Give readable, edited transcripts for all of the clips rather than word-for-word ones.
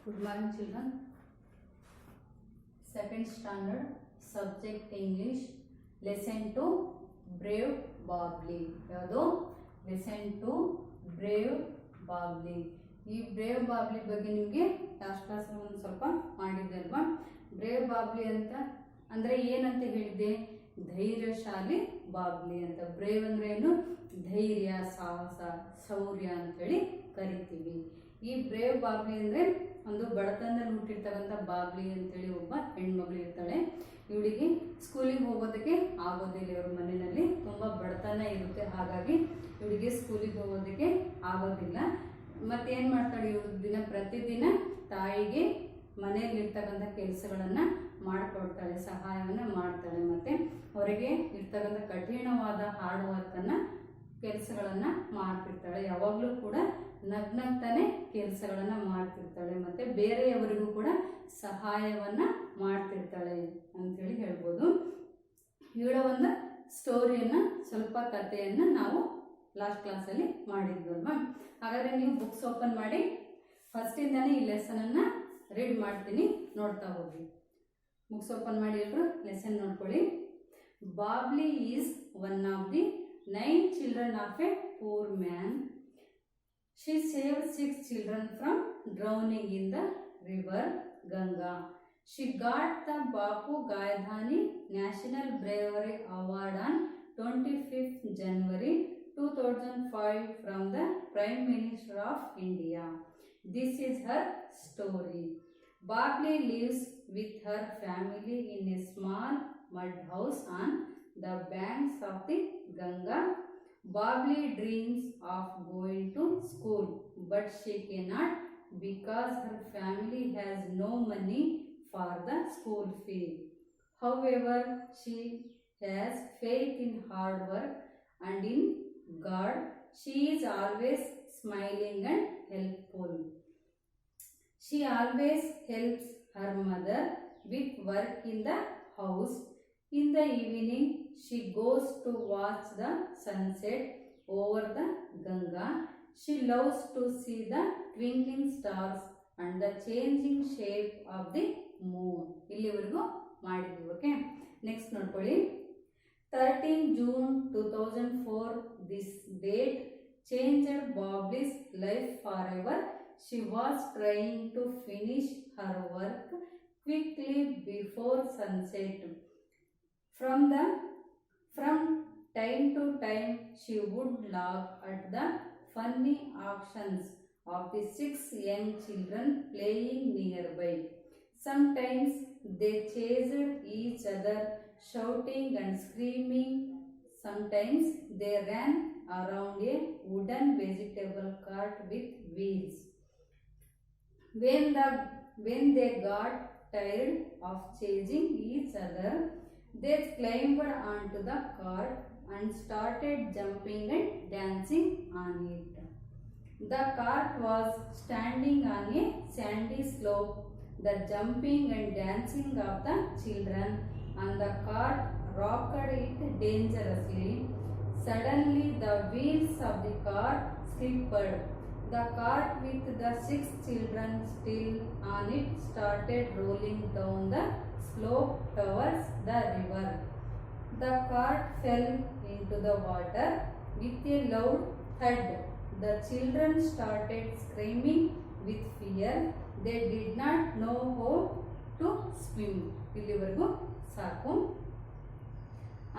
Good morning, children. Second standard, subject English, lesson 2, Brave Bobbly. ಯಾವುದು lesson 2, Brave Bobbly. ಈ brave ಬಾಬ್ಲಿ ಬಗ್ಗೆ ನಿಮಗೆ last class ಒಂದು ಸ್ವಲ್ಪ ಮಾಡಿದ್ದೆ ಅಲ್ವಾ. ಬ್ರೇವ್ ಬಾಬ್ಲಿ ಅಂತ ಅಂದರೆ ಏನಂತ ಹೇಳಿದ್ದೆ, ಧೈರ್ಯಶಾಲಿ ಬಾಬ್ಲಿ ಅಂತ. ಬ್ರೇವ್ ಅಂದ್ರೆ ಏನು, ಧೈರ್ಯ, ಸಾಹಸ, ಶೌರ್ಯ ಅಂತೇಳಿ ಕರಿತೀವಿ. ಈ ಬ್ರೇವ್ ಬಾಬ್ಲಿ ಅಂದರೆ ಒಂದು ಬಡತನದಲ್ಲಿ ಹುಟ್ಟಿರ್ತಕ್ಕಂಥ ಬಾಬ್ಲಿ ಅಂತೇಳಿ ಒಬ್ಬ ಹೆಣ್ಮಗಳು ಇರ್ತಾಳೆ. ಇವಳಿಗೆ ಸ್ಕೂಲಿಗೆ ಹೋಗೋದಕ್ಕೆ ಆಗೋದಿಲ್ಲ. ಇವ್ರ ಮನೆಯಲ್ಲಿ ತುಂಬ ಬಡತನ ಇರುತ್ತೆ, ಹಾಗಾಗಿ ಇವಳಿಗೆ ಸ್ಕೂಲಿಗೆ ಹೋಗೋದಕ್ಕೆ ಆಗೋದಿಲ್ಲ. ಮತ್ತೇನು ಮಾಡ್ತಾಳೆ, ಇವಳು ಪ್ರತಿದಿನ ತಾಯಿಗೆ ಮನೆಯಲ್ಲಿರ್ತಕ್ಕಂಥ ಕೆಲಸಗಳನ್ನು ಮಾಡಿಕೊಡ್ತಾಳೆ, ಸಹಾಯವನ್ನು ಮಾಡ್ತಾಳೆ. ಮತ್ತು ಹೊರಗೆ ಇರ್ತಕ್ಕಂಥ ಕಠಿಣವಾದ ಹಾರ್ಡ್ ವರ್ಕನ್ನು ಕೆಲಸಗಳನ್ನು ಮಾಡ್ತಿರ್ತಾಳೆ. ಯಾವಾಗಲೂ ಕೂಡ ನಗ್ನಗ್ತಾನೆ ಕೆಲಸಗಳನ್ನು ಮಾಡ್ತಿರ್ತಾಳೆ. ಮತ್ತು ಬೇರೆಯವರಿಗೂ ಕೂಡ ಸಹಾಯವನ್ನು ಮಾಡ್ತಿರ್ತಾಳೆ ಅಂಥೇಳಿ ಹೇಳ್ಬೋದು. ಇವಳ ಒಂದು ಸ್ಟೋರಿಯನ್ನು, ಸ್ವಲ್ಪ ಕಥೆಯನ್ನು ನಾವು ಲಾಸ್ಟ್ ಕ್ಲಾಸಲ್ಲಿ ಮಾಡಿದ್ವಲ್ವಾ. ಹಾಗಾದರೆ ನೀವು ಬುಕ್ಸ್ ಓಪನ್ ಮಾಡಿ ಫಸ್ಟಿಂದನೇ ಈ ಲೆಸನನ್ನು ರೀಡ್ ಮಾಡ್ತೀನಿ, ನೋಡ್ತಾ ಹೋಗಿ. ಬುಕ್ಸ್ ಓಪನ್ ಮಾಡಿ ಎಲ್ಲರೂ ಲೆಸನ್ ನೋಡ್ಕೊಳ್ಳಿ. Babli is one of the 9 children of a poor man. She saved 6 children from drowning in the river Ganga. She got the Bapu Gaidhani National Bravery Award on 25th January 2005 from the Prime Minister of India. This is her story. Babli lives with her family in a small mud house on the banks of the Ganga. Babli dreams of going to school, but she cannot because her family has no money for the school fee. However, she has faith in hard work and in God. She is always smiling and helpful. She always helps her mother with work in the house. In the evening, she goes to watch the sunset over the Ganga. She loves to see the twinkling stars and the changing shape of the moon. ಇಲ್ಲಿವರೆಗೂ ಮಾಡಿದ್ವಿ. Okay, next ನೋಡ್ಕೊಳ್ಳಿ. 13 June 2004, this date changed Bably's life forever. She was trying to finish her work quickly before sunset. From time to time, she would laugh at the funny actions of the 6 young children playing nearby. Sometimes they chased each other, shouting and screaming. Sometimes they ran around a wooden vegetable cart with wheels. When they got tired of chasing each other, they climbed onto the cart and started jumping and dancing on it. The cart was standing on a sandy slope. The jumping and dancing of the children on the cart rocked it dangerously. Suddenly, the wheels of the cart slipped. The cart with the 6 children still on it started rolling down the slope towards the river. The cart fell into the water with a loud thud. The children started screaming with fear. They did not know how to swim. ಇಲ್ಲಿವರೆಗೂ ಸಾಕು.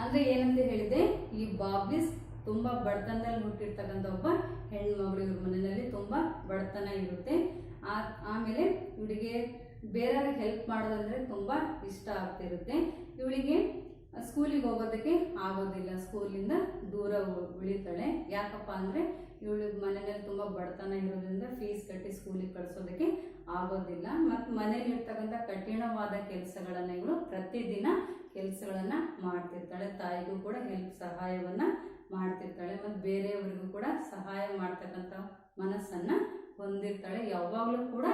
ಅಂದರೆ ಏನಂತ ಹೇಳಿದೆ, ಈ ಬಾಬ್ಲಿಸ್ ತುಂಬ ಬಡತನದಲ್ಲಿ ಹುಟ್ಟಿರ್ತಕ್ಕಂಥ ಒಬ್ಬ ಹೆಣ್ಮಗಳು. ಇವ್ರ ಮನೆಯಲ್ಲಿ ತುಂಬ ಬಡತನ ಇರುತ್ತೆ. ಆಮೇಲೆ ಇವಳಿಗೆ ಬೇರೆಯವ್ರಿಗೆ ಹೆಲ್ಪ್ ಮಾಡೋದಂದರೆ ತುಂಬ ಇಷ್ಟ ಆಗ್ತಿರುತ್ತೆ. ಇವಳಿಗೆ ಸ್ಕೂಲಿಗೆ ಹೋಗೋದಕ್ಕೆ ಆಗೋದಿಲ್ಲ, ಸ್ಕೂಲಿಂದ ದೂರ ಉಳಿತಾಳೆ. ಯಾಕಪ್ಪ ಅಂದರೆ ಇವಳು ಮನೆಯಲ್ಲಿ ತುಂಬ ಬಡತನ ಇರೋದ್ರಿಂದ ಫೀಸ್ ಕಟ್ಟಿ ಸ್ಕೂಲಿಗೆ ಕಳಿಸೋದಕ್ಕೆ ಆಗೋದಿಲ್ಲ. ಮತ್ತು ಮನೆಯಲ್ಲಿರ್ತಕ್ಕಂಥ ಕಠಿಣವಾದ ಕೆಲಸಗಳನ್ನು ಇವಳು ಪ್ರತಿದಿನ ಕೆಲಸಗಳನ್ನು ಮಾಡ್ತಿರ್ತಾಳೆ. ತಾಯಿಗೂ ಕೂಡ ಸಹಾಯವನ್ನು ಮಾಡ್ತಿರ್ತಾಳೆ. ಮತ್ತು ಬೇರೆಯವರಿಗೂ ಕೂಡ ಸಹಾಯ ಮಾಡ್ತಕ್ಕಂಥ ಮನಸ್ಸನ್ನು ಹೊಂದಿರ್ತಾಳೆ. ಯಾವಾಗಲೂ ಕೂಡ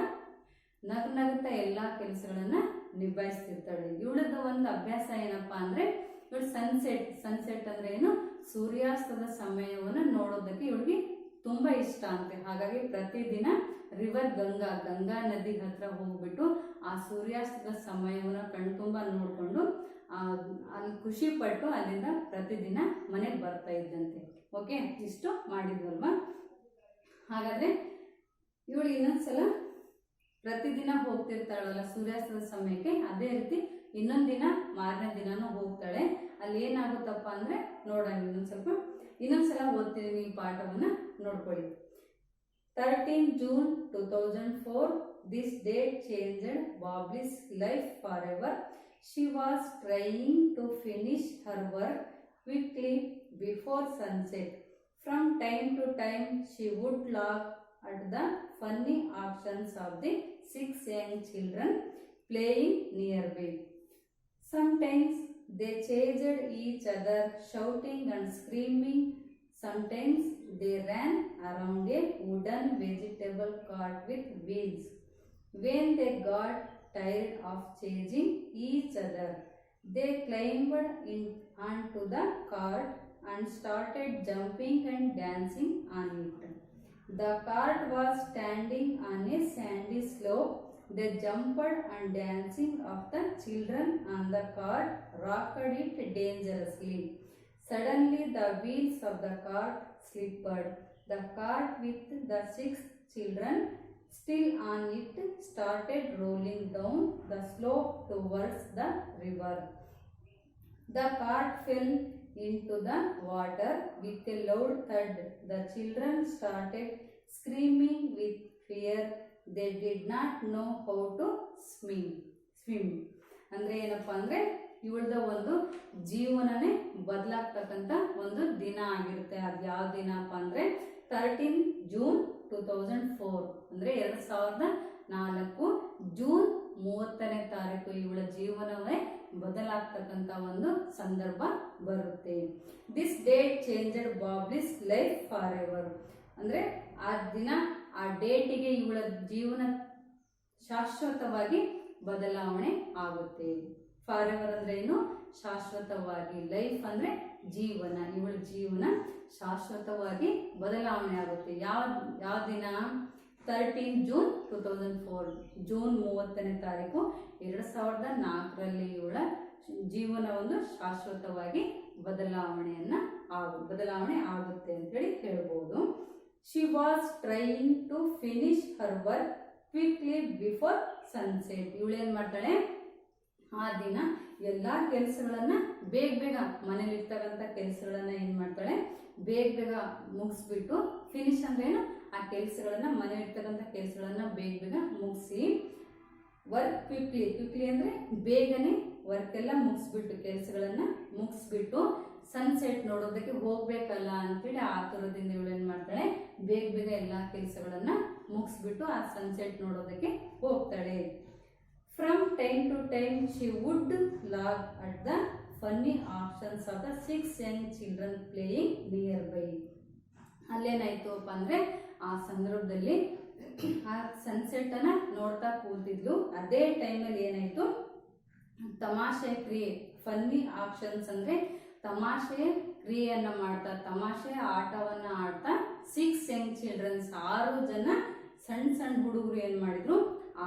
ನಗುತ್ತಾ ಎಲ್ಲ ಕೆಲಸಗಳನ್ನು ನಿಭಾಯಿಸ್ತಿರ್ತಾಳೆ. ಇವಳದ್ದು ಒಂದು ಅಭ್ಯಾಸ ಏನಪ್ಪ ಅಂದರೆ, ಇವಳು ಸನ್ಸೆಟ್ ಅಂದರೆ ಏನು, ಸೂರ್ಯಾಸ್ತದ ಸಮಯವನ್ನು ನೋಡೋದಕ್ಕೆ ಇವಳಿಗೆ ತುಂಬ ಇಷ್ಟ ಅಂತೆ. ಹಾಗಾಗಿ ಪ್ರತಿದಿನ ರಿವರ್ ಗಂಗಾ ನದಿ ಹತ್ರ ಹೋಗ್ಬಿಟ್ಟು ಆ ಸೂರ್ಯಾಸ್ತದ ಸಮಯವನ್ನು ಕಣ್ತುಂಬ ನೋಡಿಕೊಂಡು ಅಲ್ಲಿ ಖುಷಿ ಪಟ್ಟು ಅಲ್ಲಿಂದ ಪ್ರತಿದಿನ ಮನೆಗೆ ಬರ್ತಾ ಇದ್ದಂತೆ. ಓಕೆ, ಇಷ್ಟು ಮಾಡಿದ್ವಲ್ವಾ. ಹಾಗಾದರೆ ಇವಳು ಇನ್ನೊಂದ್ಸಲ ಪ್ರತಿದಿನ ಹೋಗ್ತಿರ್ತಾಳಲ್ಲ ಸೂರ್ಯಾಸ್ತದ ಸಮಯಕ್ಕೆ, ಅದೇ ರೀತಿ ಇನ್ನೊಂದು ದಿನ ಮಾರನೇ ದಿನನೂ ಹೋಗ್ತಾಳೆ. ಅಲ್ಲಿ ಏನಾಗುತ್ತಪ್ಪ ಅಂದರೆ ನೋಡೋಣ, ಇನ್ನೊಂದ್ಸಲ ಓದ್ತಿದ್ದೀನಿ ಈ ಪಾಠವನ್ನು ನೋಡ್ಕೊಳ್ಳಿ. 13 June 2004, this date changed Bobby's life forever. She was trying to finish her work quickly before sunset. From time to time, she would laugh at the funny actions of the 6 young children playing nearby. Sometimes they chased each other, shouting and screaming. Sometimes they ran around a wooden vegetable cart with wheels. When they got tired of chasing each other, they climbed onto the cart and started jumping and dancing on it. The cart was standing on a sandy slope. They jumped and dancing of the children on the cart rocked it dangerously. Suddenly the wheels of the cart slipped. The cart with the 6 children still on it started rolling down the slope towards the river. The cart fell into the water with a loud thud. The children started screaming with fear. They did not know how to swim. ಅಂದರೆ ಏನಪ್ಪ ಅಂದರೆ ಇವಳ್ದ ಒಂದು ಜೀವನನೇ ಬದಲಾಗ್ತಕ್ಕಂಥ ಒಂದು ದಿನ ಆಗಿರುತ್ತೆ. ಅದು ಯಾವ ದಿನಪ್ಪ ಅಂದರೆ 13 June 2004 ಅಂದರೆ 2004 ಜೂನ್ 30ನೇ ತಾರೀಕು ಇವಳ ಜೀವನವೇ ಬದಲಾಗ್ತಕ್ಕಂಥ ಒಂದು ಸಂದರ್ಭ ಬರುತ್ತೆ. This date changed Babli's life forever ಅಂದರೆ ಆ ದಿನ ಆ ಡೇಟಿಗೆ ಇವಳ ಜೀವನ ಶಾಶ್ವತವಾಗಿ ಬದಲಾವಣೆ ಆಗುತ್ತೆ. ಫಾರ್ ಎವರ್ ಅಂದ್ರೆ ಏನು? ಶಾಶ್ವತವಾಗಿ. ಲೈಫ್ ಅಂದ್ರೆ ಜೀವನ. ಇವಳ ಜೀವನ ಶಾಶ್ವತವಾಗಿ ಬದಲಾವಣೆ ಆಗುತ್ತೆ. ಯಾವ ದಿನ? 13 June 2004 ಜೂನ್ 30ನೇ ತಾರೀಕು 2004ರಲ್ಲಿ ಇವಳ ಜೀವನ ಒಂದು ಶಾಶ್ವತವಾಗಿ ಬದಲಾವಣೆ ಆಗುತ್ತೆ ಅಂತೇಳಿ ಹೇಳ್ಬೋದು. She was trying to finish her work quickly before sunset. ಇವಳೇನು ಮಾಡ್ತಾಳೆ? ಆ ದಿನ ಎಲ್ಲ ಕೆಲಸಗಳನ್ನ ಬೇಗ ಮನೇಲಿರ್ತಕ್ಕಂಥ ಕೆಲಸಗಳನ್ನ ಏನು ಮಾಡ್ತಾಳೆ? ಬೇಗ ಮುಗಿಸ್ಬಿಟ್ಟು, ಫಿನಿಶ್ ಅಂದ್ರೇನು? ಆ ಕೆಲಸಗಳನ್ನ ಮನೇಲಿರ್ತಕ್ಕಂಥ ಕೆಲಸಗಳನ್ನ ಬೇಗ ಮುಗಿಸಿ, ವರ್ಕ್ ಕ್ವಿಕ್ಲಿ ಅಂದರೆ ಬೇಗನೆ ವರ್ಕ್ ಎಲ್ಲ ಮುಗಿಸ್ಬಿಟ್ಟು, ಕೆಲಸಗಳನ್ನ ಮುಗಿಸ್ಬಿಟ್ಟು ಸನ್ಸೆಟ್ ನೋಡೋದಕ್ಕೆ ಹೋಗ್ಬೇಕಲ್ಲ ಅಂತೇಳಿ ಆತುರದಿಂದ ಇವಳೇನು ಮಾಡ್ತಾಳೆ? ಬೇಗ ಎಲ್ಲ ಕೆಲಸಗಳನ್ನ ಮುಗಿಸ್ಬಿಟ್ಟು ಆ ಸನ್ಸೆಟ್ ನೋಡೋದಕ್ಕೆ ಹೋಗ್ತಾಳೆ. From time to time she would laugh at the funny actions of the 6 young children playing nearby. ಅಲ್ಲೇನಾಯ್ತುಪ್ಪ ಅಂದರೆ ಆ ಸಂದರ್ಭದಲ್ಲಿ ಆ ಸನ್ಸೆಟ್ ಅನ್ನ ನೋಡ್ತಾ ಕೂತಿದ್ಲು. ಅದೇ ಟೈಮಲ್ಲಿ ಏನಾಯ್ತು? ತಮಾಷೆ ಕ್ರಿಯೆ, ಫನ್ನಿ ಆಕ್ಷನ್ಸ್ ಅಂದ್ರೆ ತಮಾಷೆ ಕ್ರಿಯೆಯನ್ನ ಮಾಡ್ತಾ, ತಮಾಷೆ ಆಟವನ್ನ ಆಡ್ತಾ 6 ಯಂಗ್ ಚಿಲ್ಡ್ರನ್ಸ್ 6 ಜನ ಸಣ್ಣ ಹುಡುಗರು ಏನ್ ಮಾಡಿದ್ರು? ಆ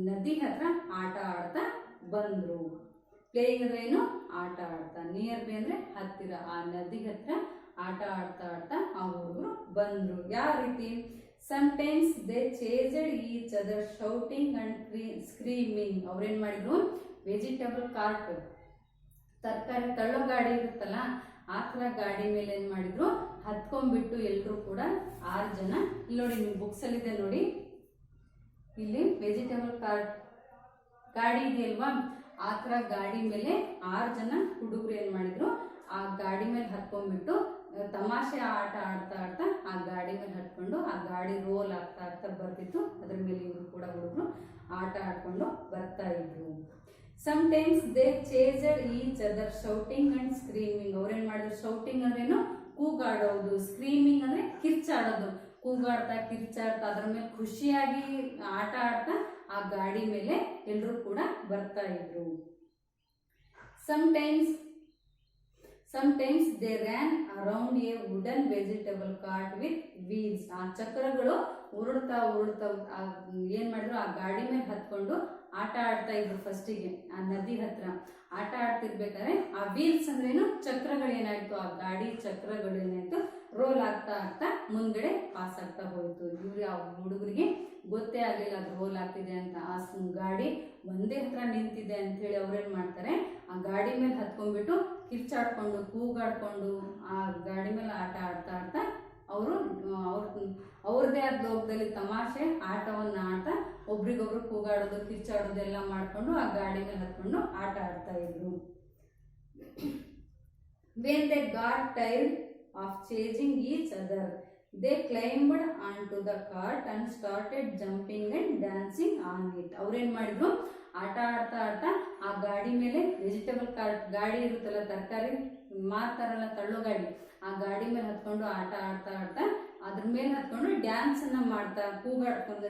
ನದಿ ಹತ್ರ ಆಟ ಆಡ್ತಾ ಬಂದ್ರು. ಪ್ಲೇಯಿಂಗ್ ಅಂದ್ರೆ ಏನು? ಆಟ ಆಡ್ತಾ. ನಿಯರ್ ಬೈ ಅಂದ್ರೆ ಹತ್ತಿರ. ಆ ನದಿ ಹತ್ರ ಆಟ ಆಡ್ತಾ ಆ ಹುಡುಗರು ಬಂದ್ರು. ಯಾವ ರೀತಿ? Sometimes they chased each other shouting and screaming. ಅವ್ರೇನ್ ಮಾಡಿದ್ರು? ವೆಜಿಟೇಬಲ್ ಕಾರ್ಟ್, ತರಕಾರಿ ತಳ್ಳೋ ಗಾಡಿ ಇರುತ್ತಲ್ಲ, ಆ ಥರ ಗಾಡಿ ಮೇಲೆ ಏನ್ ಮಾಡಿದ್ರು? ಹತ್ಕೊಂಡ್ಬಿಟ್ಟು ಎಲ್ಲರೂ ಕೂಡ 6 ಜನ. ಇಲ್ಲಿ ನೋಡಿ, ನಿಮ್ಮ ಬುಕ್ಸ್ ಅಲ್ಲಿ ಇದೆ ನೋಡಿ, ಇಲ್ಲಿ ವೆಜಿಟೇಬಲ್ ಕಾರ್ಟ್ ಗಾಡಿ ಇದೆಯಲ್ವಾ, ಆ ಥರ ಗಾಡಿ ಮೇಲೆ 6 ಜನ ಹುಡುಗರು ಏನ್ ಮಾಡಿದ್ರು? ಆ ಗಾಡಿ ಮೇಲೆ ಹತ್ಕೊಂಡ್ಬಿಟ್ಟು ತಮಾಷೆ ಆಟ ಆಡ್ತಾ ಆ ಗಾಡಿ ಮೇಲೆ ಹತ್ಕೊಂಡು ಆ ಗಾಡಿ ರೋಲ್ ಆಗ್ತಾ ಬರ್ತಿತ್ತು. ಅದ್ರ ಮೇಲೆ ಇವರು ಕೂಡ ಹುಡುಗರು ಆಟ ಆಡ್ಕೊಂಡು ಬರ್ತಾ ಇದ್ರು. Sometimes they chased each other shouting and screaming. ಅವ್ರೇನ್ ಮಾಡಿದ್ರು? ಶೌಟಿಂಗ್ ಅಂದ್ರೇನು? ಕೂಗಾಡೋದು. ಸ್ಕ್ರೀಮಿಂಗ್ ಅಂದ್ರೆ ಕಿರ್ಚಾಡೋದು. ಕೂಗಾಡ್ತಾ ಕಿರ್ಚಾಡ್ತಾ ಅದ್ರ ಮೇಲೆ ಖುಷಿಯಾಗಿ ಆಟ ಆಡ್ತಾ ಆ ಗಾಡಿ ಮೇಲೆ ಎಲ್ಲರೂ ಕೂಡ ಬರ್ತಾ ಇದ್ರು. Sometimes they ran around a wooden vegetable cart with wheels. ಆ ಚಕ್ರಗಳು ಉರುಳ್ತಾ ಏನ್ ಮಾಡಿದ್ರು, ಆ ಗಾಡಿ ಮೇಲೆ ಹತ್ಕೊಂಡು ಆಟ ಆಡ್ತಾ ಇದ್ರು. ಫಸ್ಟಿಗೆ ಆ ನದಿ ಹತ್ರ ಆಟ ಆಡ್ತಿರ್ಬೇಕಾದ್ರೆ ಆ ವೀಲ್ಸ್ ಅಂದ್ರೇನು, ಚಕ್ರಗಳೇನಾಯ್ತು, ಆ ಗಾಡಿ ಚಕ್ರಗಳು ಏನಾಯ್ತು ರೋಲ್ ಆಗ್ತಾ ಆಗ್ತಾ ಮುಂದ್ಗಡೆ ಪಾಸ್ ಆಗ್ತಾ ಹೋಯ್ತು. ಇವ್ರು ಆ ಹುಡುಗರಿಗೆ ಗೊತ್ತೇ ಆಗಲಿಲ್ಲ ಅದು ರೋಲ್ ಆಗ್ತಿದೆ ಅಂತ. ಆ ಗಾಡಿ ಒಂದೇ ಹತ್ರ ನಿಂತಿದೆ ಅಂತ ಹೇಳಿ ಅವ್ರೇನ್ ಮಾಡ್ತಾರೆ, ಆ ಗಾಡಿ ಮೇಲೆ ಹತ್ಕೊಂಡ್ಬಿಟ್ಟು ಕಿರ್ಚಾಡ್ಕೊಂಡು ಕೂಗಾಡ್ಕೊಂಡು ಆ ಗಾಡಿ ಮೇಲೆ ಆಟ ಆಡ್ತಾ ಆಡ್ತಾ ಅವರು ಅವ್ರದೇ ಆದ ಲೋಕದಲ್ಲಿ ತಮಾಷೆ ಆಟವನ್ನ ಆಡ್ತಾ ಒಬ್ರಿಗೊಬ್ರು ಕೂಗಾಡೋದು ಕಿರ್ಚಾಡೋದು ಎಲ್ಲ ಮಾಡ್ಕೊಂಡು ಆ ಗಾಡಿ ಮೇಲೆ ಹತ್ಕೊಂಡು ಆಟ ಆಡ್ತಾ ಇದ್ರು. When they got tired of chasing each other, they climbed onto the cart and started jumping and dancing on it. ಅವ್ರೇನ್ ಮಾಡಿದ್ರು, ಆಟ ಆಡ್ತಾ ಆಡ್ತಾ ಆ ಗಾಡಿ ಮೇಲೆ, ವೆಜಿಟೇಬಲ್ ಕಾರ್ಟ್ ಗಾಡಿ ಇರುತ್ತಲ್ಲ, ತರಕಾರಿ ಮಾರ್ತಾರಲ್ಲ ತಳ್ಳೋ ಗಾಡಿ, ಆ ಗಾಡಿ ಮೇಲೆ ಹತ್ಕೊಂಡು ಆಟ ಆಡ್ತಾ ಆಡ್ತಾ ಅದ್ರ ಮೇಲೆ ಹತ್ಕೊಂಡು ಡ್ಯಾನ್ಸ್ ಅನ್ನ ಮಾಡ್ತಾ ಕೂಗಾಡ್ಕೊಂಡು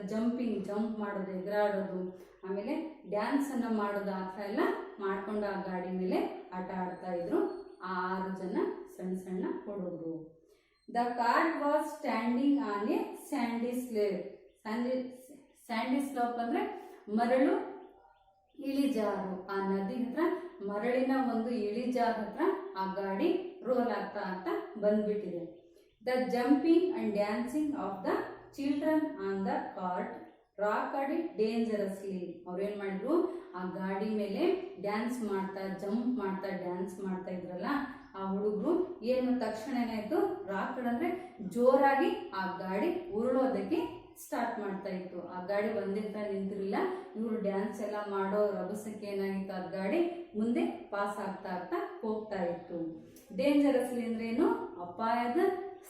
ಜಂಪ್ ಮಾಡೋದು, ಎಗರಾಡೋದು, ಆಮೇಲೆ ಡ್ಯಾನ್ಸ್ ಅನ್ನ ಮಾಡೋದು, ಆ ಥರ ಎಲ್ಲ ಮಾಡ್ಕೊಂಡು ಆ ಗಾಡಿ ಮೇಲೆ ಆಟ ಆಡ್ತಾ ಇದ್ರು ಆ 6 ಜನ ಸಣ್ಣ ಸಣ್ಣ ಹುಡುಗರು. The cart was standing on a sandy slope. Sandy slope ಅಂದ್ರೆ ಮರಳು ಇಳಿಜಾರು. ಆ ನದಿ ಹತ್ರ ಮರಳಿನ ಒಂದು ಇಳಿಜಾರು ಹತ್ರ ಆ ಗಾಡಿ ರೋಲ್ ಆಗ್ತಾ ಆಗ್ತಾ ಬಂದ್ಬಿಟ್ಟಿದೆ. The jumping and dancing of the children on the cart rocked it dangerously. ಅವ್ರೇನ್ ಮಾಡಿದ್ರು, ಆ ಗಾಡಿ ಮೇಲೆ ಡ್ಯಾನ್ಸ್ ಮಾಡ್ತಾ ಜಂಪ್ ಮಾಡ್ತಾ ಡ್ಯಾನ್ಸ್ ಮಾಡ್ತಾ ಇದ್ರಲ್ಲ ಆ ಹುಡುಗರು, ಏನು ತಕ್ಷಣ ಏನಾಯ್ತು, ರಾಕಡ್ ಅಂದ್ರೆ ಜೋರಾಗಿ ಆ ಗಾಡಿ ಉರುಳೋದಕ್ಕೆ ಸ್ಟಾರ್ಟ್ ಮಾಡ್ತಾ ಇತ್ತು. ಆ ಗಾಡಿ ಒಂದೇ ತರ ನಿಂತಿರಲಿಲ್ಲ, ಇವರು ಡ್ಯಾನ್ಸ್ ಎಲ್ಲ ಮಾಡೋ ರಭಸಕ್ಕೆ ಏನಾಗಿತ್ತು, ಆ ಗಾಡಿ ಮುಂದೆ ಪಾಸ್ ಆಗ್ತಾ ಆಗ್ತಾ ಹೋಗ್ತಾ ಇತ್ತು. ಡೇಂಜರಸ್ಲಿ ಅಂದ್ರೇನು, ಅಪಾಯದ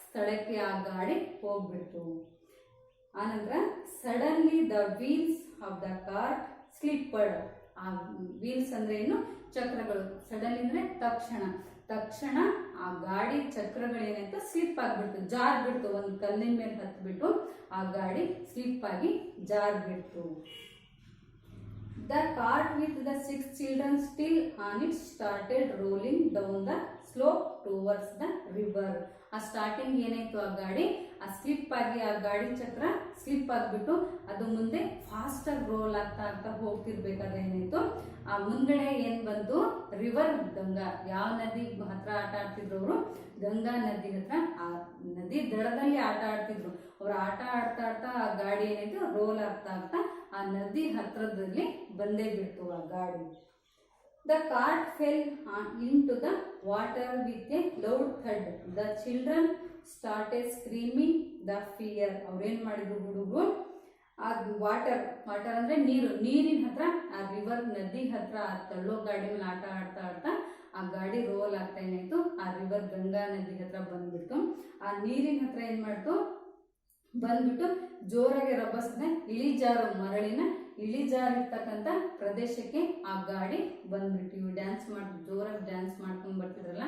ಸ್ಥಳಕ್ಕೆ ಆ ಗಾಡಿ ಹೋಗ್ಬಿಡ್ತು. ಆನಂತರ suddenly the wheels of the cart slipped. ಆ ವೀಲ್ಸ್ ಅಂದ್ರೆ ಏನು, ಚಕ್ರಗಳು. ಸಡನ್ಲಿ ಅಂದ್ರೆ ತಕ್ಷಣ ಆ ಗಾಡಿ ಚಕ್ರಗಳೇನಾಯ್ತು ಸ್ಲಿಪ್ ಆಗ್ಬಿಡ್ತು, ಜಾರ್ ಬಿಡ್ತು. ಒಂದು ಕಲ್ಲಿನ ಮೇಲೆ ಹತ್ಬಿಟ್ಟು ಆ ಗಾಡಿ ಸ್ಲಿಪ್ ಆಗಿ ಜಾರ್ ಬಿಡ್ತು. The cart with the 6 children still on it started rolling down the slope towards the river. ಆ ಸ್ಟಾರ್ಟಿಂಗ್ ಏನಾಯ್ತು, ಆ ಗಾಡಿ ಆ ಸ್ಲಿಪ್ ಆಗಿ ಆ ಗಾಡಿ ಚಕ್ರ ಸ್ಲಿಪ್ ಆಗ್ಬಿಟ್ಟು ಅದು ಮುಂದೆ ಫಾಸ್ಟ್ ಆಗಿ ರೋಲ್ ಆಗ್ತಾ ಆಗ್ತಾ ಹೋಗ್ತಿರ್ಬೇಕಾದ್ರೆ ಏನಾಯ್ತು, ಆ ಮುಂದ್ಗಡೆ ಏನ್ ಬಂತು, ರಿವರ್ ಗಂಗಾ. ಯಾವ ನದಿ ಹತ್ರ ಆಟ ಆಡ್ತಿದ್ರು ಅವರು, ಗಂಗಾ ನದಿ ಹತ್ರ. ಆ ನದಿ ದಡದಲ್ಲಿ ಆಟ ಆಡ್ತಿದ್ರು ಅವ್ರು. ಆಟ ಆಡ್ತಾ ಆಡ್ತಾ ಆ ಗಾಡಿ ಏನಾಯ್ತು ರೋಲ್ ಆಗ್ತಾ ಆಗ್ತಾ ಆ ನದಿ ಹತ್ರದಲ್ಲಿ ಬಂದೇ ಬಿಡ್ತು ಆ ಗಾಡಿ. The cart fell into the water with a loud thud. The children started screaming the fear. ಅವ್ರೇನ್ ಮಾಡಿದ್ರು ಹುಡುಗರು, ಆ ವಾಟರ್ ಅಂದ್ರೆ ನೀರಿನ ಹತ್ರ, ಆ ರಿವರ್ ನದಿ ಹತ್ರ ಆ ತಳ್ಳೋ ಗಾಡಿ ಮೇಲೆ ಆಟ ಆಡ್ತಾ ಆಡ್ತಾ ಆ ಗಾಡಿ ರೋಲ್ ಆಗ್ತಾ ಏನಾಯ್ತು, ಆ ರಿವರ್ ಗಂಗಾ ನದಿ ಹತ್ರ ಬಂದ್ಬಿಟ್ಟು ಆ ನೀರಿನ ಹತ್ರ ಏನ್ ಮಾಡ್ತು, ಬಂದ್ಬಿಟ್ಟು ಜೋರಾಗಿ ರಭಸದ ಇಳಿಜಾರು, ಮರಳಿನ ಇಳಿಜಾರು ಇರ್ತಕ್ಕಂಥ ಪ್ರದೇಶಕ್ಕೆ ಆ ಗಾಡಿ ಬಂದ್ಬಿಟ್ಟು, ಇವು ಜೋರಾಗಿ ಡ್ಯಾನ್ಸ್ ಮಾಡ್ಕೊಂಡ್ ಬರ್ತಿದ್ರಲ್ಲ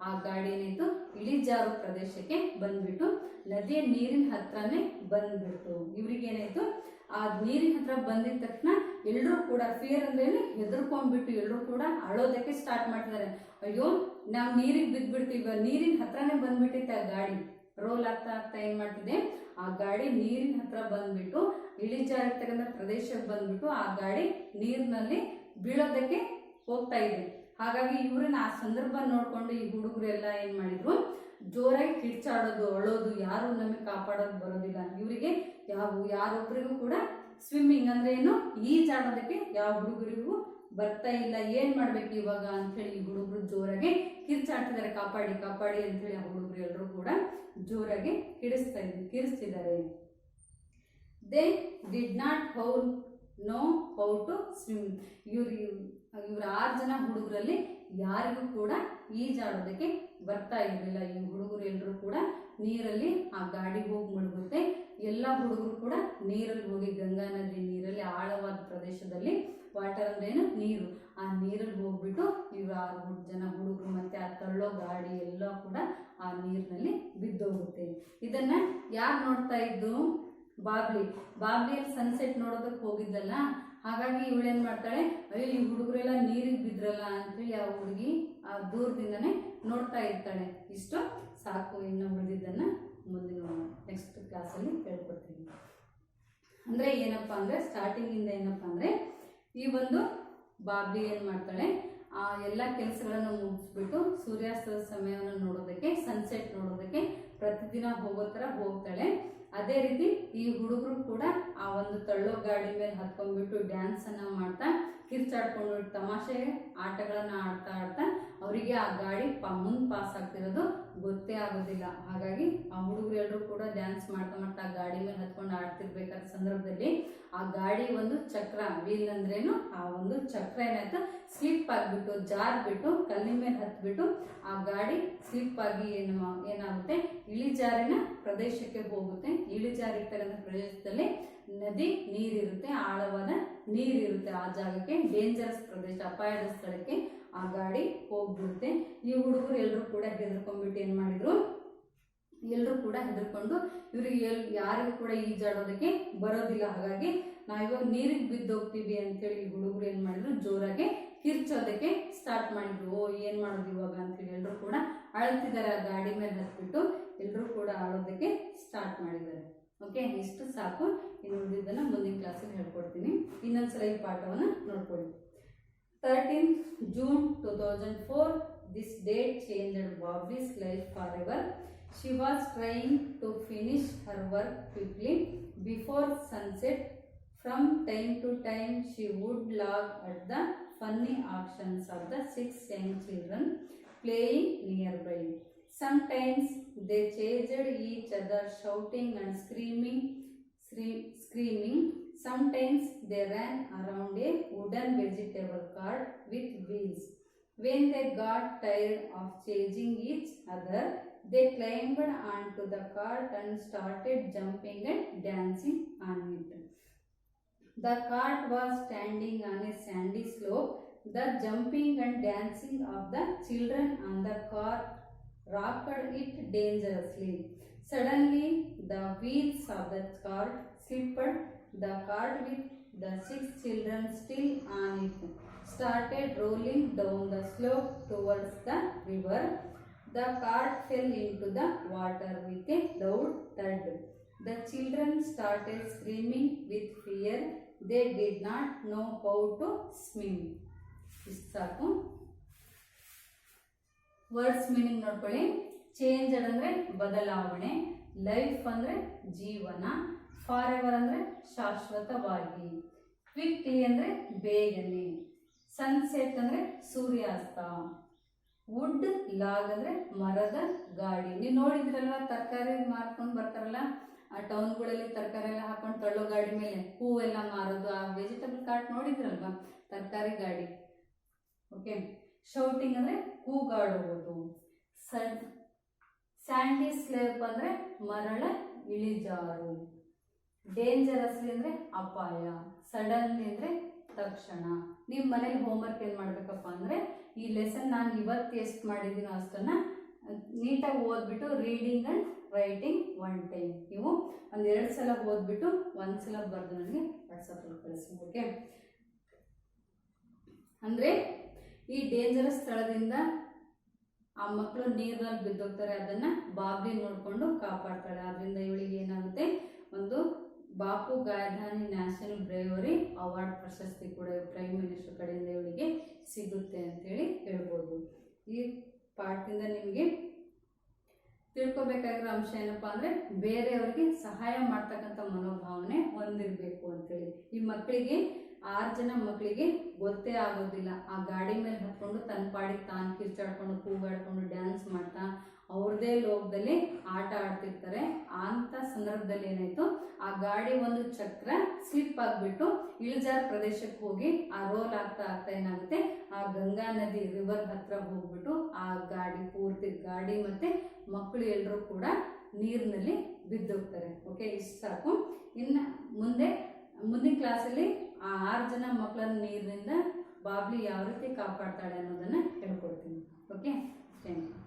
ಆ ಗಾಡಿ ಏನಾಯ್ತು ಇಳಿಜಾರು ಪ್ರದೇಶಕ್ಕೆ ಬಂದ್ಬಿಟ್ಟು ನದಿಯ ನೀರಿನ ಹತ್ರನೇ ಬಂದ್ಬಿಟ್ಟು. ಇವ್ರಿಗೆ ಏನಾಯ್ತು, ಆ ನೀರಿನ ಹತ್ರ ಬಂದಿದ ತಕ್ಷಣ ಎಲ್ಲರೂ ಕೂಡ ಫಿಯರ್ ಅಂದ್ರೆ ಹೆದರ್ಕೊಂಡ್ಬಿಟ್ಟು ಎಲ್ಲರೂ ಕೂಡ ಅಳೋದಕ್ಕೆ ಸ್ಟಾರ್ಟ್ ಮಾಡ್ತಿದ್ದಾರೆ. ಅಯ್ಯೋ ನಾವು ನೀರಿಗೆ ಬಿದ್ದ್ಬಿಡ್ತೀವಿ, ನೀರಿನ ಹತ್ರನೇ ಬಂದ್ಬಿಟ್ಟಿತ್ತೆ ಆ ಗಾಡಿ. ರೋಲ್ ಆಗ್ತಾ ಆಗ್ತಾ ಏನ್ ಮಾಡ್ತಿದೆ, ಆ ಗಾಡಿ ನೀರಿನ ಹತ್ರ ಬಂದ್ಬಿಟ್ಟು ಇಳಿಜಾರಿರ್ತಕ್ಕಂಥ ಪ್ರದೇಶಕ್ಕೆ ಬಂದ್ಬಿಟ್ಟು ಆ ಗಾಡಿ ನೀರಿನಲ್ಲಿ ಬೀಳೋದಕ್ಕೆ ಹೋಗ್ತಾ ಇದೆ. ಹಾಗಾಗಿ ಇವ್ರನ್ನ ಆ ಸಂದರ್ಭ ನೋಡ್ಕೊಂಡು ಈ ಹುಡುಗರೆಲ್ಲ ಏನ್ ಮಾಡಿದ್ರು, ಜೋರಾಗಿ ಕಿರ್ಚಾಡೋದು, ಅಳೋದು, ಯಾರು ನಮಗೆ ಕಾಪಾಡೋದು ಬರೋದಿಲ್ಲ. ಇವರಿಗೆ ಯಾರೊಬ್ಬರಿಗೂ ಕೂಡ ಸ್ವಿಮ್ಮಿಂಗ್ ಅಂದ್ರೆ ಏನು, ಈಜಾಡೋದಕ್ಕೆ ಯಾವ ಹುಡುಗರಿಗೂ ಬರ್ತಾ ಇಲ್ಲ. ಏನ್ ಮಾಡ್ಬೇಕು ಇವಾಗ ಅಂತ ಹೇಳಿ ಈ ಹುಡುಗರು ಜೋರಾಗಿ ಕಿರ್ಚಾಡ್ತಿದ್ದಾರೆ, ಕಾಪಾಡಿ ಕಾಪಾಡಿ ಅಂತ ಹೇಳಿ ಆ ಹುಡುಗರು ಎಲ್ಲರೂ ಕೂಡ ಜೋರಾಗಿ ಕಿರಿಸ್ತಿದ್ದಾರೆ. They did not know how to swim. ಇವ್ರ 6 ಜನ ಹುಡುಗರಲ್ಲಿ ಯಾರಿಗೂ ಕೂಡ ಈಜಾಡೋದಕ್ಕೆ ಬರ್ತಾ ಇರಲಿಲ್ಲ. ಈ ಹುಡುಗರು ಎಲ್ಲರೂ ಕೂಡ ನೀರಲ್ಲಿ ಆ ಗಾಡಿ ಹೋಗಿ ಮುಳುಗುತ್ತೆ. ಎಲ್ಲ ಹುಡುಗರು ಕೂಡ ನೀರಲ್ಲಿ ಹೋಗಿ ಗಂಗಾ ನದಿ ನೀರಲ್ಲಿ ಆಳವಾದ ಪ್ರದೇಶದಲ್ಲಿ, ವಾಟರ್ ಅಂದ್ರೆ ಏನು ನೀರು, ಆ ನೀರಲ್ಲಿ ಹೋಗ್ಬಿಟ್ಟು ಇವ್ರು 6 ಜನ ಹುಡುಗರು ಮತ್ತೆ ಆ ತಳ್ಳೋ ಗಾಡಿ ಎಲ್ಲ ಕೂಡ ಆ ನೀರಿನಲ್ಲಿ ಬಿದ್ದೋಗುತ್ತೆ. ಇದನ್ನ ಯಾರು ನೋಡ್ತಾ ಇದ್ದು, ಬಾಬ್ಲಿಯಲ್ಲಿ ಸನ್ಸೆಟ್ ನೋಡೋದಕ್ಕೆ ಹೋಗಿದ್ದಲ್ಲ. ಹಾಗಾಗಿ ಇವಳೇನ್ ಮಾಡ್ತಾಳೆ, ಅಯ್ಯೋ ಈ ಹುಡುಗರೆಲ್ಲ ನೀರಿಗೆ ಬಿದ್ರಲ್ಲ ಅಂತೇಳಿ ಆ ಹುಡುಗಿ ಆ ದೂರದಿಂದನೇ ನೋಡ್ತಾ ಇರ್ತಾಳೆ. ಇಷ್ಟು ಸಾಕು. ಇನ್ನು ಉಳಿದಿದ್ದನ್ನು ಮುಂದಿನ ನೆಕ್ಸ್ಟ್ ಕ್ಲಾಸಲ್ಲಿ ಹೇಳ್ಕೊಡ್ತೀನಿ. ಅಂದರೆ ಏನಪ್ಪ ಅಂದರೆ ಸ್ಟಾರ್ಟಿಂಗಿಂದ ಏನಪ್ಪ ಅಂದರೆ ಈ ಒಂದು ಬಾಬ್ಲಿ ಏನು ಮಾಡ್ತಾಳೆ, ಆ ಎಲ್ಲ ಕೆಲಸಗಳನ್ನು ಮುಗಿಸ್ಬಿಟ್ಟು ಸೂರ್ಯಾಸ್ತದ ಸಮಯವನ್ನು ನೋಡೋದಕ್ಕೆ, ಸನ್ಸೆಟ್ ನೋಡೋದಕ್ಕೆ ಪ್ರತಿದಿನ ಹೋಗೋ ಥರ ಹೋಗ್ತಾಳೆ. ಅದೇ ರೀತಿ ಈ ಹುಡುಗರು ಕೂಡ ಆ ಒಂದು ತಳ್ಳೋ ಗಾಡಿ ಮೇಲೆ ಹತ್ಕೊಂಡ್ಬಿಟ್ಟು ಡ್ಯಾನ್ಸನ್ನು ಮಾಡ್ತಾ ಕಿರ್ಚಾಡ್ಕೊಂಡು ತಮಾಷೆ ಆಟಗಳನ್ನು ಆಡ್ತಾ ಆಡ್ತಾ ಅವರಿಗೆ ಆ ಗಾಡಿ ಮುಂದೆ ಪಾಸ್ ಆಗ್ತಿರೋದು ಗೊತ್ತೇ ಆಗೋದಿಲ್ಲ. ಹಾಗಾಗಿ ಆ ಹುಡುಗರು ಎಲ್ಲರೂ ಕೂಡ ಡ್ಯಾನ್ಸ್ ಮಾಡ್ತಾ ಮಾಡ್ತಾ ಆ ಗಾಡಿ ಮೇಲೆ ಹತ್ಕೊಂಡು ಆಡ್ತಿರ್ಬೇಕಾದ ಸಂದರ್ಭದಲ್ಲಿ ಆ ಗಾಡಿ ಒಂದು ಚಕ್ರ, ವೀಲ್ ಅಂದ್ರೇನು, ಆ ಒಂದು ಚಕ್ರ ಏನಾಯ್ತು ಸ್ಲಿಪ್ ಆಗಿಬಿಟ್ಟು ಜಾರ್ಬಿಟ್ಟು ಕಲ್ಲಿನ ಮೇಲೆ ಹತ್ಬಿಟ್ಟು ಆ ಗಾಡಿ ಸ್ಲಿಪ್ ಆಗಿ ಏನಾಗುತ್ತೆ ಇಳಿಜಾರಿನ ಪ್ರದೇಶಕ್ಕೆ ಹೋಗುತ್ತೆ. ಇಳಿಜಾರಿರ್ತಕ್ಕಂಥ ಪ್ರದೇಶದಲ್ಲಿ ನದಿ ನೀರಿರುತ್ತೆ, ಆಳವಾದ ನೀರಿರುತ್ತೆ. ಆ ಜಾಗಕ್ಕೆ ಡೇಂಜರಸ್ ಪ್ರದೇಶ, ಅಪಾಯದ ಸ್ಥಳಕ್ಕೆ ಆ ಗಾಡಿ ಹೋಗ್ಬಿಡುತ್ತೆ. ಈ ಹುಡುಗರು ಎಲ್ಲರೂ ಕೂಡ ಹೆದರ್ಕೊಂಡ್ಬಿಟ್ಟು ಏನು ಮಾಡಿದ್ರು, ಎಲ್ಲರೂ ಕೂಡ ಹೆದರ್ಕೊಂಡು ಇವರಿಗೆ ಯಾರಿಗೂ ಕೂಡ ಈಜಾಡೋದಕ್ಕೆ ಬರೋದಿಲ್ಲ. ಹಾಗಾಗಿ ನಾವಿವಾಗ ನೀರಿಗೆ ಬಿದ್ದೋಗ್ತೀವಿ ಅಂತೇಳಿ ಈ ಹುಡುಗರು ಏನು ಮಾಡಿದ್ರು, ಜೋರಾಗಿ ಕಿರ್ಚೋದಕ್ಕೆ ಸ್ಟಾರ್ಟ್ ಮಾಡಿದ್ರು. ಓ ಏನು ಮಾಡೋದು ಇವಾಗ ಅಂತೇಳಿ ಎಲ್ಲರೂ ಕೂಡ ಅಳ್ತಿದ್ದಾರೆ. ಆ ಗಾಡಿ ಮೇಲೆ ಹತ್ಬಿಟ್ಟು ಎಲ್ಲರೂ ಕೂಡ ಆಳೋದಕ್ಕೆ ಸ್ಟಾರ್ಟ್ ಮಾಡಿದ್ದಾರೆ. ಓಕೆ, ಇಷ್ಟು ಸಾಕು. ಇನ್ನು ಉಳಿದಿದ್ದನ್ನು ಮುಂದಿನ ಕ್ಲಾಸಲ್ಲಿ ಹೇಳ್ಕೊಡ್ತೀನಿ. ಇನ್ನೊಂದ್ಸಲ ಈ ಪಾಠವನ್ನು ನೋಡ್ಕೊಳ್ಳಿ. 13th June 2004, this date changed Bobby's life forever. She was trying to finish her work quickly before sunset. From time to time, she would laugh at the funny actions of the 6 young children playing nearby. Sometimes they chased each other, shouting and screaming. Sometimes they ran around a wooden vegetable cart with wheels. When they got tired of chasing each other, they climbed onto the cart and started jumping and dancing on it. The cart was standing on a sandy slope. The jumping and dancing of the children on the cart rocked it dangerously. Suddenly, the wheels of the cart slipped. The cart with the 6 children still on it started rolling down the slope towards the river. The cart fell into the water with a loud thud. The children started screaming with fear. They did not know how to swim. ಇಷ್ಟು ಸಾಕು. Words meaning ನೋಡ್ಕೊಳ್ಳಿ. Change ಅಂದರೆ ಬದಲಾವಣೆ, life ಅಂದರೆ ಜೀವನ, for ever ಅಂದರೆ ಶಾಶ್ವತವಾಗಿ, quickly ಅಂದರೆ ಬೇಗನೆ, ಸನ್ಸೆಟ್ ಅಂದರೆ ಸೂರ್ಯಾಸ್ತ, ವುಡ್ ಲಾಗ್ ಅಂದರೆ ಮರದ ಗಾಡಿ. ನೀವು ನೋಡಿದ್ರಲ್ವ ತರಕಾರಿ ಮಾರ್ಕೊಂಡು ಬರ್ತಾರಲ್ಲ ಆ ಟೌನ್ಗಳಲ್ಲಿ, ತರಕಾರಿ ಎಲ್ಲ ಹಾಕೊಂಡು ತಳ್ಳೋ ಗಾಡಿ ಮೇಲೆ ಹೂವೆಲ್ಲ ಮಾರೋದು, ಆ ವೆಜಿಟಬಲ್ ಕಾರ್ಟ್ ನೋಡಿದ್ರಲ್ವ, ತರಕಾರಿ ಗಾಡಿ. ಓಕೆ, ಶೌಟಿಂಗ್ ಅಂದರೆ ಕೂಗಾಡೋದು, ಸ್ಯಾಂಡಿ ಸ್ಲೇಪ್ ಅಂದರೆ ಮರಳ ಇಳಿಜಾರು, ಡೇಂಜರಸ್ಲಿ ಅಂದರೆ ಅಪಾಯ, ಸಡನ್ಲಿ ಅಂದರೆ ತಕ್ಷಣ. ನೀವು ಮನೇಲಿ ಹೋಮ್ವರ್ಕ್ ಏನು ಮಾಡಬೇಕಪ್ಪ ಅಂದರೆ ಈ ಲೆಸನ್ ನಾನು ಇವತ್ತು ಎಷ್ಟು ಮಾಡಿದ್ದೀನೋ ಅಷ್ಟನ್ನು ನೀಟಾಗಿ ಓದ್ಬಿಟ್ಟು ರೀಡಿಂಗ್ ಆ್ಯಂಡ್ ರೈಟಿಂಗ್ 1 ಟೈಮ್ ನೀವು ಒಂದು 2 ಸಲ ಓದ್ಬಿಟ್ಟು 1 ಸಲ ಬರೆದು ನನಗೆ ವಾಟ್ಸಪ್ಪಲ್ಲಿ ಕಳಿಸಿ. ಓಕೆ, ಅಂದರೆ ಈ ಡೇಂಜರಸ್ ಸ್ಥಳದಿಂದ ಆ ಮಕ್ಕಳು ನೀರಿನಲ್ಲಿ ಬಿದ್ದೋಗ್ತಾರೆ, ಅದನ್ನು ಬಾಬ್ಲಿ ನೋಡಿಕೊಂಡು ಕಾಪಾಡ್ತಾಳೆ. ಅದರಿಂದ ಇವಳಿಗೆ ಏನಾಗುತ್ತೆ, ಒಂದು ಬಾಪು ಗಾಯಧಾನಿ ನ್ಯಾಷನಲ್ ಬ್ರೇವರಿ ಅವಾರ್ಡ್ ಪ್ರಶಸ್ತಿ ಕೂಡ ಪ್ರೈಮ್ ಮಿನಿಸ್ಟರ್ ಕಡೆಯಿಂದ ಇವಳಿಗೆ ಸಿಗುತ್ತೆ ಅಂತೇಳಿ ಹೇಳ್ಬೋದು. ಈ ಪಾಠದಿಂದ ನಿಮಗೆ ತಿಳ್ಕೊಬೇಕಾಗಿರೋ ಅಂಶ ಏನಪ್ಪ ಅಂದರೆ ಬೇರೆಯವರಿಗೆ ಸಹಾಯ ಮಾಡ್ತಕ್ಕಂಥ ಮನೋಭಾವನೆ ಹೊಂದಿರಬೇಕು ಅಂತೇಳಿ. ಈ ಮಕ್ಕಳಿಗೆ 6 ಜನ ಮಕ್ಕಳಿಗೆ ಗೊತ್ತೇ ಆಗೋದಿಲ್ಲ. ಆ ಗಾಡಿ ಮೇಲೆ ಹತ್ಕೊಂಡು ತನ್ನ ಪಾಡಿಗೆ ತಾನು ಕಿರ್ಚಾಡ್ಕೊಂಡು ಕೂಗಾಡ್ಕೊಂಡು ಡ್ಯಾನ್ಸ್ ಮಾಡ್ತಾ ಅವ್ರದೇ ಲೋಕದಲ್ಲಿ ಆಟ ಆಡ್ತಿರ್ತಾರೆ. ಅಂಥ ಸಂದರ್ಭದಲ್ಲಿ ಏನಾಯಿತು, ಆ ಗಾಡಿ ಒಂದು ಚಕ್ರ ಸ್ಲಿಪ್ ಆಗಿಬಿಟ್ಟು ಇಳಿಜಾರು ಪ್ರದೇಶಕ್ಕೆ ಹೋಗಿ ಆ ರೋಲ್ ಆಗ್ತಾ ಆಗ್ತಾ ಏನಾಗುತ್ತೆ, ಆ ಗಂಗಾ ನದಿ ರಿವರ್ ಹತ್ರ ಹೋಗ್ಬಿಟ್ಟು ಆ ಗಾಡಿ ಪೂರ್ತಿ ಗಾಡಿ ಮತ್ತು ಮಕ್ಕಳು ಎಲ್ಲರೂ ಕೂಡ ನೀರಿನಲ್ಲಿ ಬಿದ್ದೋಗ್ತಾರೆ. ಓಕೆ, ಇಷ್ಟು ಸಾಕು. ಇನ್ನು ಮುಂದಿನ ಕ್ಲಾಸಲ್ಲಿ ಆ 6 ಜನ ಮಕ್ಕಳನ್ನು ನೀರಿನಿಂದ ಬಾಬ್ಲಿ ಯಾವ ರೀತಿ ಕಾಪಾಡ್ತಾಳೆ ಅನ್ನೋದನ್ನು ಹೇಳ್ಕೊಡ್ತೀನಿ. Okay, thank you.